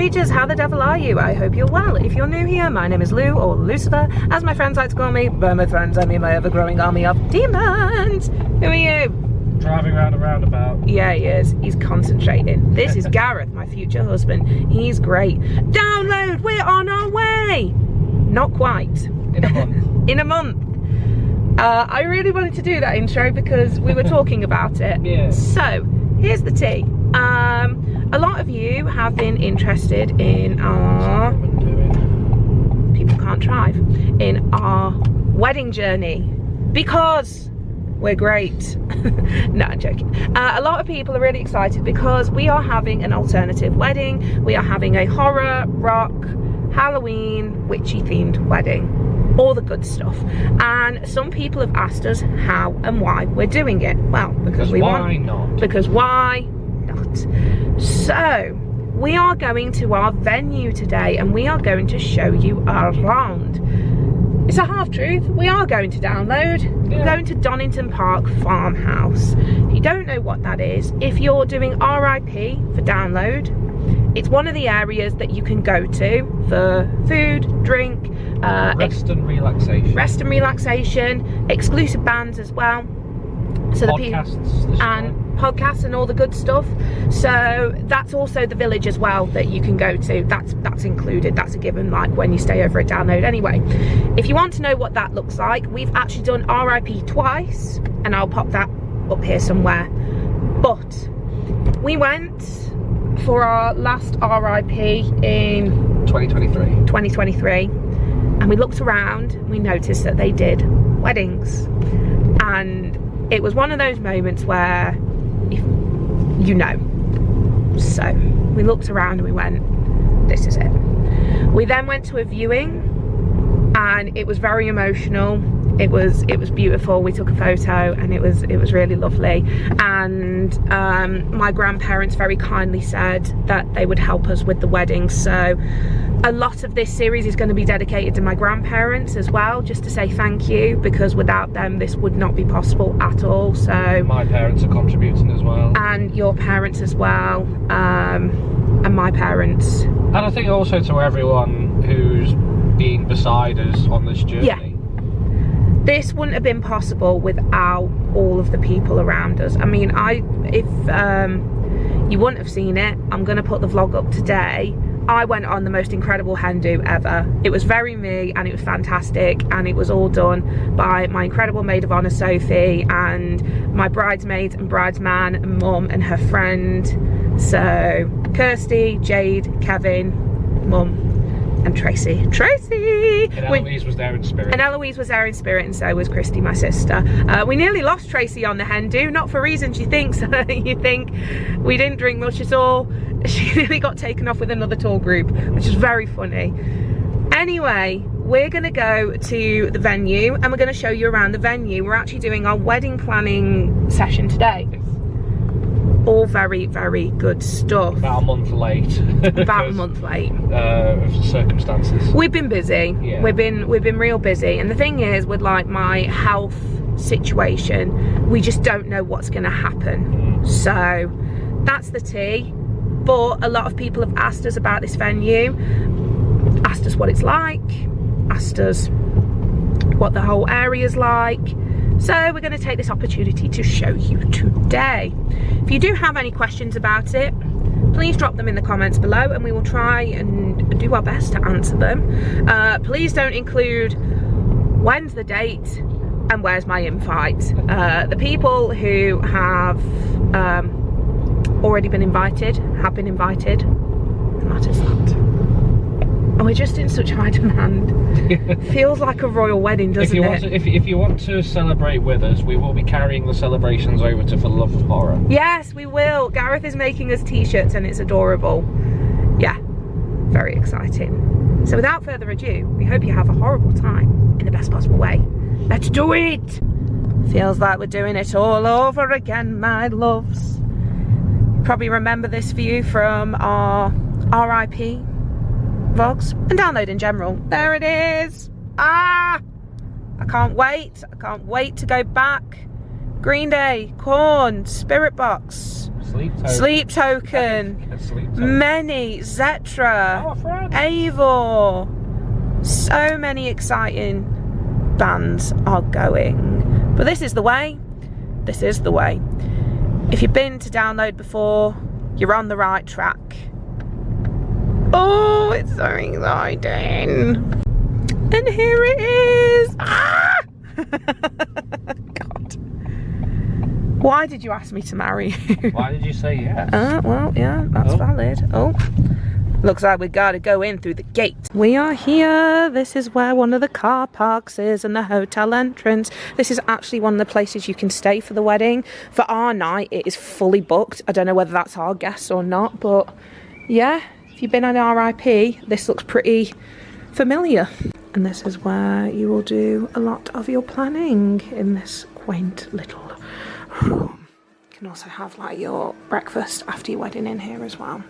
teenagers, how the devil are you? I hope you're well. If you're new here, my name is Lou, or Lucifer, as my friends like to call me. By my friends, I mean my ever-growing army of demons. Who are you? Driving round a roundabout. Yeah, he is. He's concentrating. This is Gareth, my future husband. He's great. Download, we're on our way. Not quite. In a month. In a month. I really wanted to do that intro because we were talking about it. Yeah. So, here's the tea. A lot of you have been interested in our... People can't drive. In our wedding journey. Because we're great. No, I'm joking. A lot of people are really excited because we are having an alternative wedding. We are having a horror, rock, Halloween, witchy themed wedding. All the good stuff. And some people have asked us how and why we're doing it. Well, because we want. Why not? Because why not? So, we are going to our venue today and we are going to show you around. It's a half truth. We are going to download. Yeah. We're going to Donington Park Farmhouse. If you don't know what that is, if you're doing RIP for download, it's one of the areas that you can go to for food, drink, rest and relaxation. Rest and relaxation, exclusive bands as well. So podcasts and all the good stuff. So that's also the village as well that you can go to. That's included. That's a given, like when you stay over at download. Anyway, if you want to know what that looks like, we've actually done RIP twice, and I'll pop that up here somewhere. But we went for our last RIP in 2023, and we looked around and we noticed that they did weddings, and it was one of those moments where you know. So we looked around and we went, this is it. We then went to a viewing and it was very emotional. It was beautiful. We took a photo and it was really lovely. And my grandparents very kindly said that they would help us with the wedding. So a lot of this series is going to be dedicated to my grandparents as well, just to say thank you, because without them this would not be possible at all. So my parents are contributing as well, and your parents as well, and my parents, and I think also to everyone who's been beside us on this journey. Yeah. This wouldn't have been possible without all of the people around us. I mean, if you wouldn't have seen it, I'm going to put the vlog up today. I went on the most incredible hen do ever. It was very me and it was fantastic, and it was all done by my incredible maid of honour Sophie and my bridesmaids and bridesman and mum and her friend. So Kirsty, Jade, Kevin, mum and Tracy. And Eloise was there in spirit. And Eloise was there in spirit, and so was Christy, my sister. We nearly lost Tracy on the hen do, not for reasons you think. So you think we didn't drink much at all. She nearly got taken off with another tour group, which is very funny. Anyway, we're gonna go to the venue and we're gonna show you around the venue. We're actually doing our wedding planning session today. All very, very good stuff. About a month late. About a month late. Of circumstances. We've been busy. Yeah. We've been real busy. And the thing is, with like my health situation, we just don't know what's going to happen. So that's the tea. But a lot of people have asked us about this venue, asked us what it's like, asked us what the whole area's like. So we're going to take this opportunity to show you today. If you do have any questions about it, please drop them in the comments below and we will try and do our best to answer them. Please don't include when's the date and where's my invite. The people who have already been invited have been invited, and that is that. And we're just in such high demand. Feels like a royal wedding, doesn't it? If you want to celebrate with us, we will be carrying the celebrations over to For Love of Horror. Yes, we will. Gareth is making us t-shirts and it's adorable. Yeah, very exciting. So without further ado, we hope you have a horrible time in the best possible way. Let's do it! Feels like we're doing it all over again, my loves. Probably remember this view from our RIP vlogs and download in general. There it is. I can't wait to go back. Green Day, Corn, Spirit Box, Sleep token. Sleep token. Sleep token. Many. Zetra. Oh, a friend. Eivor. So many exciting bands are going. But this is the way. This is the way. If you've been to Download before, you're on the right track. Oh, it's so exciting. And here it is. Ah! God. Why did you ask me to marry you? Why did you say yes? Well, yeah, that's valid. Oh, looks like we gotta go in through the gate. We are here. This is where one of the car parks is and the hotel entrance. This is actually one of the places you can stay for the wedding. For our night, it is fully booked. I don't know whether that's our guests or not, but yeah, if you've been on RIP, this looks pretty familiar. And this is where you will do a lot of your planning in this quaint little room. You can also have like your breakfast after your wedding in here as well.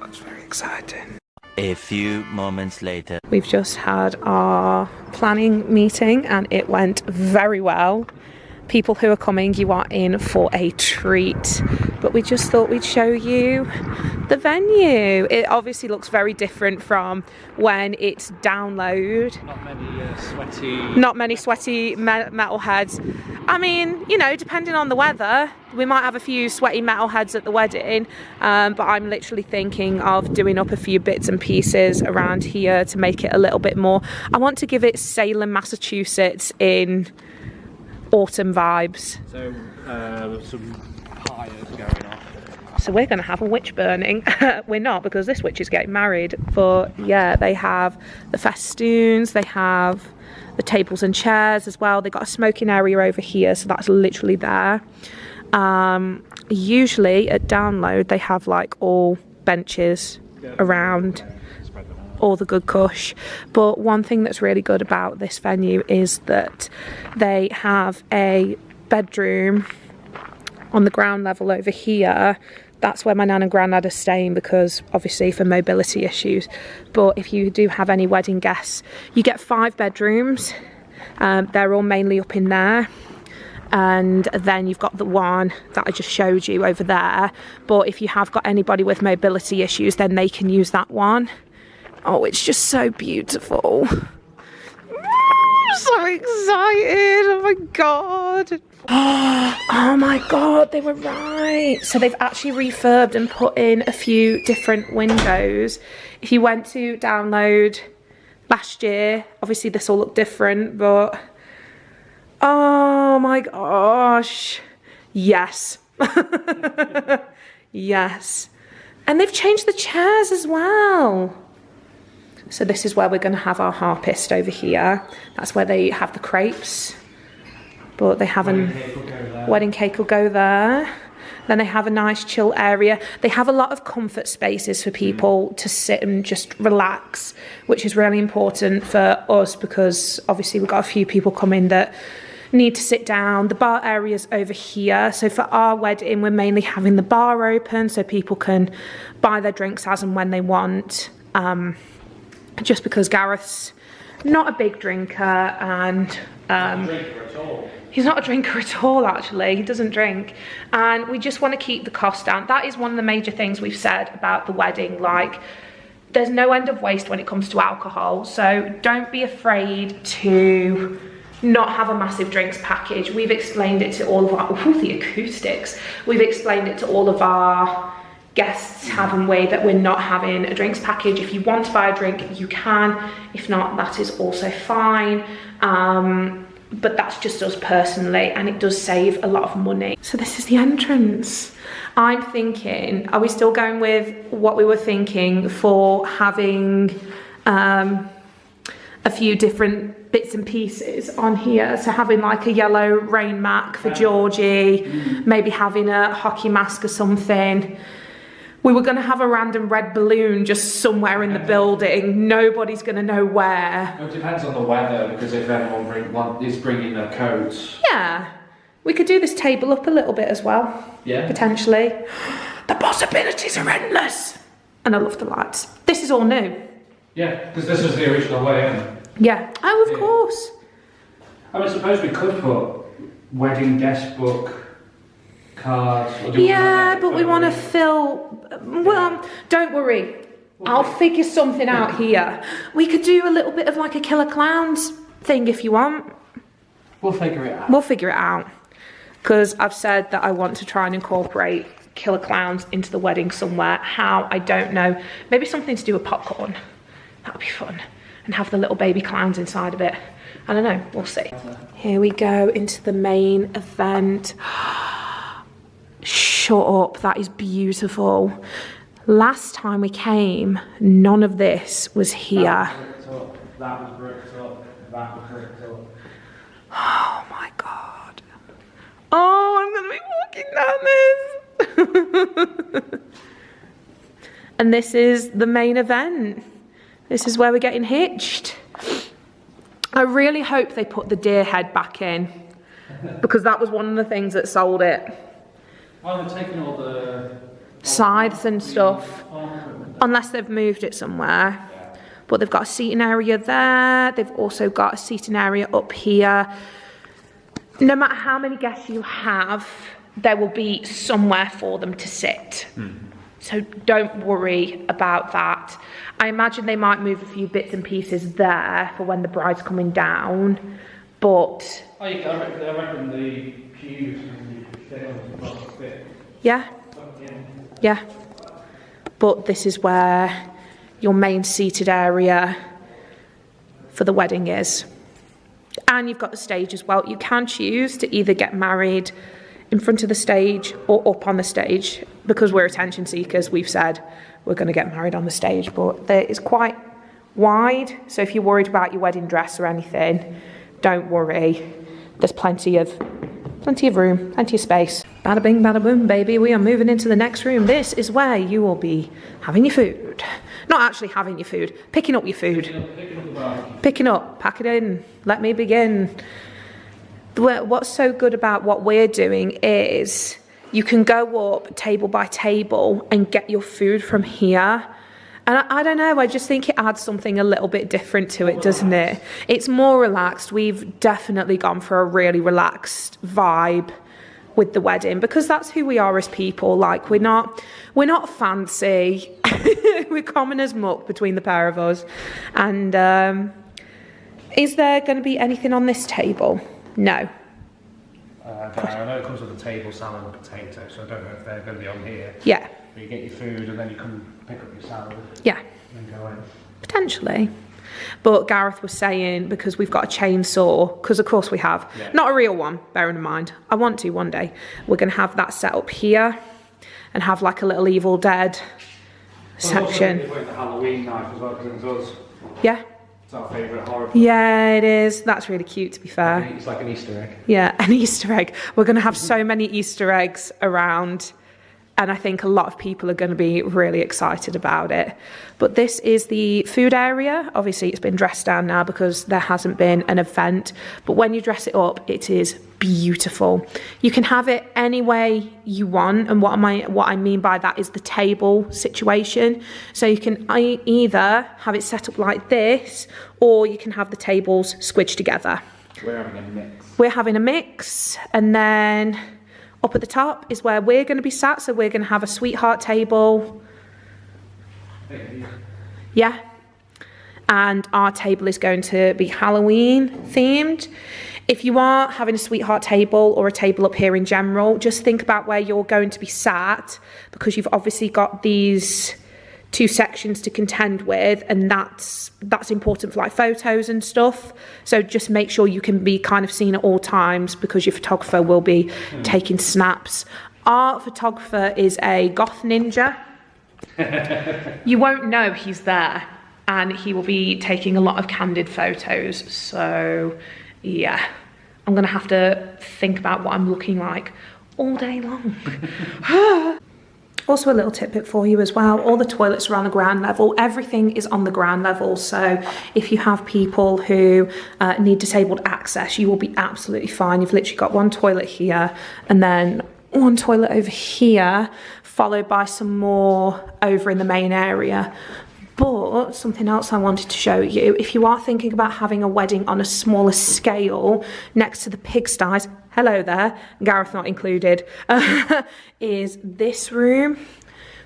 That's very exciting. A few moments later. We've just had our planning meeting and it went very well. People who are coming, you are in for a treat. But we just thought we'd show you the venue. It obviously looks very different from when it's Download. Not many sweaty metalheads. I mean, you know, depending on the weather, we might have a few sweaty metalheads at the wedding. But I'm literally thinking of doing up a few bits and pieces around here to make it a little bit more. I want to give it Salem, Massachusetts in autumn vibes. So some pyres going off. So we're going to have a witch burning. We're not, because this witch is getting married. But yeah, they have the festoons, they have the tables and chairs as well. They've got a smoking area over here, so that's literally there. Usually at Download they have like all benches around, all the good cush. But one thing that's really good about this venue is that they have a bedroom on the ground level over here. That's where my nan and granddad are staying, because obviously for mobility issues. But if you do have any wedding guests, you get 5 bedrooms. They're all mainly up in there. And then you've got the one that I just showed you over there. But if you have got anybody with mobility issues, then they can use that one. Oh, it's just so beautiful. I'm so excited. Oh my God. Oh my God, they were right. So they've actually refurbed and put in a few different windows. If you went to Download last year, obviously this all looked different, but oh my gosh. Yes. Yes. And they've changed the chairs as well. So this is where we're going to have our harpist over here. That's where they have the crepes. But they have a wedding cake will go there. Then they have a nice chill area. They have a lot of comfort spaces for people to sit and just relax, which is really important for us, because obviously we've got a few people coming that need to sit down. The bar area's over here. So for our wedding, we're mainly having the bar open so people can buy their drinks as and when they want. Just because Gareth's not a big drinker, and he's not a drinker at all, actually. He doesn't drink. And we just want to keep the cost down. That is one of the major things we've said about the wedding. Like, there's no end of waste when it comes to alcohol. So don't be afraid to not have a massive drinks package. We've explained it to all of our, the acoustics. We've explained it to all of our guests, haven't we, that we're not having a drinks package. If you want to buy a drink, you can. If not, that is also fine. But that's just us personally, and it does save a lot of money. So this is the entrance. I'm thinking, are we still going with what we were thinking for having a few different bits and pieces on here? So having like a yellow rain mat for Georgie, maybe having a hockey mask or something. We were going to have a random red balloon just somewhere in the building. Nobody's going to know where. It depends on the weather, because if everyone is bringing their coats. Yeah. We could do this table up a little bit as well. Yeah. Potentially. The possibilities are endless. And I love the lights. This is all new. Yeah, because this was the original way in. Yeah. Oh, of course. I mean, suppose we could put wedding guest book cards. Yeah, but we want to fill. Well, don't worry. I'll figure something out here. We could do a little bit of like a Killer Clowns thing if you want. We'll figure it out. We'll figure it out. Because I've said that I want to try and incorporate Killer Clowns into the wedding somewhere. How, I don't know. Maybe something to do with popcorn. That would be fun. And have the little baby clowns inside of it. I don't know, we'll see. Here we go into the main event. Shut up, that is beautiful. Last time we came, none of this was here. That was bricked up. That was bricked up. Oh my God. Oh, I'm gonna be walking down this. And this is the main event. This is where we're getting hitched. I really hope they put the deer head back in, because that was one of the things that sold it. Oh, they're taking all the scythes and stuff, unless they've moved it somewhere. But they've got a seating area there. They've also got a seating area up here. No matter how many guests you have, there will be somewhere for them to sit. So don't worry about that. I imagine they might move a few bits and pieces there for when the bride's coming down, but... Oh, I reckon the pews and the things fit. Yeah. Yeah. But this is where your main seated area for the wedding is. And you've got the stage as well. You can choose to either get married in front of the stage or up on the stage. Because we're attention seekers, we've said we're going to get married on the stage. But it's quite wide, so if you're worried about your wedding dress or anything, don't worry. There's plenty of room, plenty of space. Bada bing, bada boom, baby. We are moving into the next room. This is where you will be having your food. Not actually having your food, picking up your food. Picking up, pack it in, let me begin. What's so good about what we're doing is you can go up table by table and get your food from here. And I don't know, I just think it adds something a little bit different to it, doesn't it? It's more relaxed. We've definitely gone for a really relaxed vibe with the wedding, because that's who we are as people. Like, we're not fancy. We're common as muck between the pair of us. And is there going to be anything on this table? No. I know it comes with a table, salad and potato, so I don't know if they're going to be on here. Yeah. But you get your food and then you come pick up your salad. Yeah. And go in. Potentially. But Gareth was saying, because we've got a chainsaw, because of course we have, not a real one, bearing in mind, I want to one day, we're going to have that set up here and have like a little Evil Dead section. It's like the Halloween knife as well, because it does. Yeah. It's our favourite horror. Yeah, it is. That's really cute, to be fair. It's like an Easter egg. Yeah, an Easter egg. We're going to have so many Easter eggs around, and I think a lot of people are going to be really excited about it. But this is the food area. Obviously, it's been dressed down now because there hasn't been an event. But when you dress it up, it is beautiful. You can have it any way you want. And what I mean by that is the table situation. So you can either have it set up like this, or you can have the tables squidged together. We're having a mix. We're having a mix. And then up at the top is where we're going to be sat. So we're going to have a sweetheart table. Yeah. And our table is going to be Halloween themed. If you are having a sweetheart table or a table up here in general, just think about where you're going to be sat, because you've obviously got these two sections to contend with, and that's important for like photos and stuff. So just make sure you can be kind of seen at all times, because your photographer will be taking snaps. Our photographer is a goth ninja. You won't know he's there, and he will be taking a lot of candid photos. So yeah, I'm gonna have to think about what I'm looking like all day long. Also, a little tidbit for you as well, all the toilets are on the ground level. Everything is on the ground level, so if you have people who need disabled access, you will be absolutely fine. You've literally got one toilet here and then one toilet over here, followed by some more over in the main area. But something else I wanted to show you, if you are thinking about having a wedding on a smaller scale next to the pigsties, hello there, Gareth not included, is this room.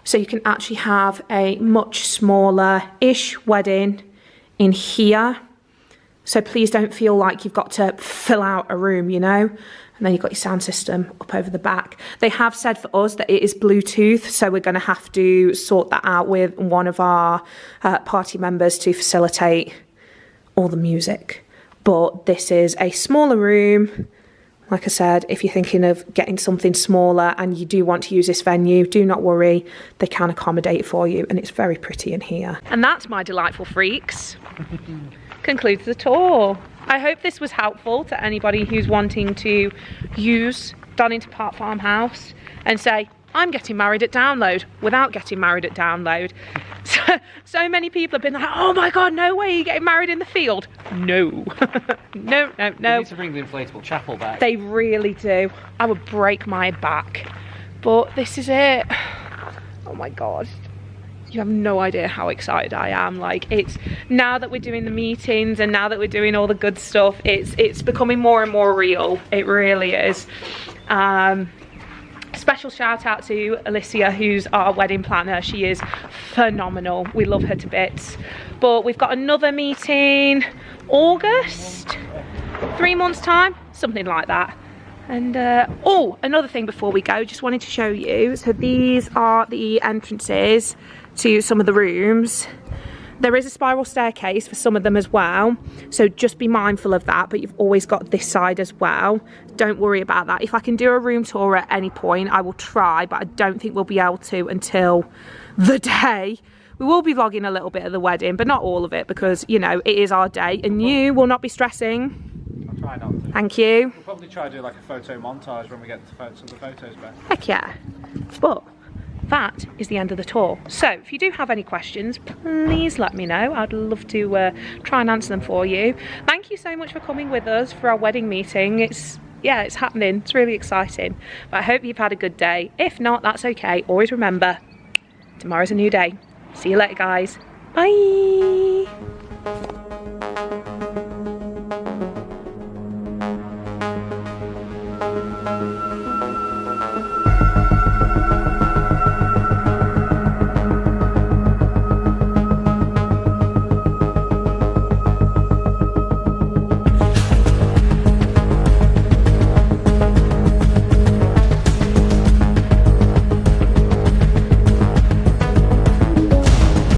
So you can actually have a much smaller-ish wedding in here. So please don't feel like you've got to fill out a room, you know. And then you've got your sound system up over the back. They have said for us that it is Bluetooth, so we're going to have to sort that out with one of our party members to facilitate all the music. But this is a smaller room. Like I said, if you're thinking of getting something smaller and you do want to use this venue, do not worry, they can accommodate for you, and it's very pretty in here. And that's my delightful freaks. Concludes the tour. I hope this was helpful to anybody who's wanting to use Donington Park Farmhouse and say, I'm getting married at Download without getting married at Download. So many people have been like, oh my God, no way, you're getting married in the field. No, no. They need to bring the inflatable chapel back. They really do. I would break my back. But this is it. Oh my God. You have no idea how excited I am. Like, it's now that we're doing the meetings and now that we're doing all the good stuff, it's becoming more and more real. It really is. Special shout out to Alicia, who's our wedding planner. She is phenomenal. We love her to bits. But we've got another meeting August, 3 months time, something like that. And oh, another thing before we go, just wanted to show you. So these are the entrances to some of the rooms. There is a spiral staircase for some of them as well, so just be mindful of that, but you've always got this side as well. Don't worry about that. If I can do a room tour at any point, I will try, but I don't think we'll be able to until the day. We will be vlogging a little bit of the wedding, but not all of it, because, you know, it is our day, and you will not be stressing. I'll try not to. Thank you. We'll probably try to do like a photo montage when we get some of the photos back. Heck yeah. But that is the end of the tour. So if you do have any questions, please let me know. I'd love to try and answer them for you. Thank you so much for coming with us for our wedding meeting. It's happening. It's really exciting. But I hope you've had a good day. If not, that's okay. Always remember, tomorrow's a new day. See you later, guys. Bye.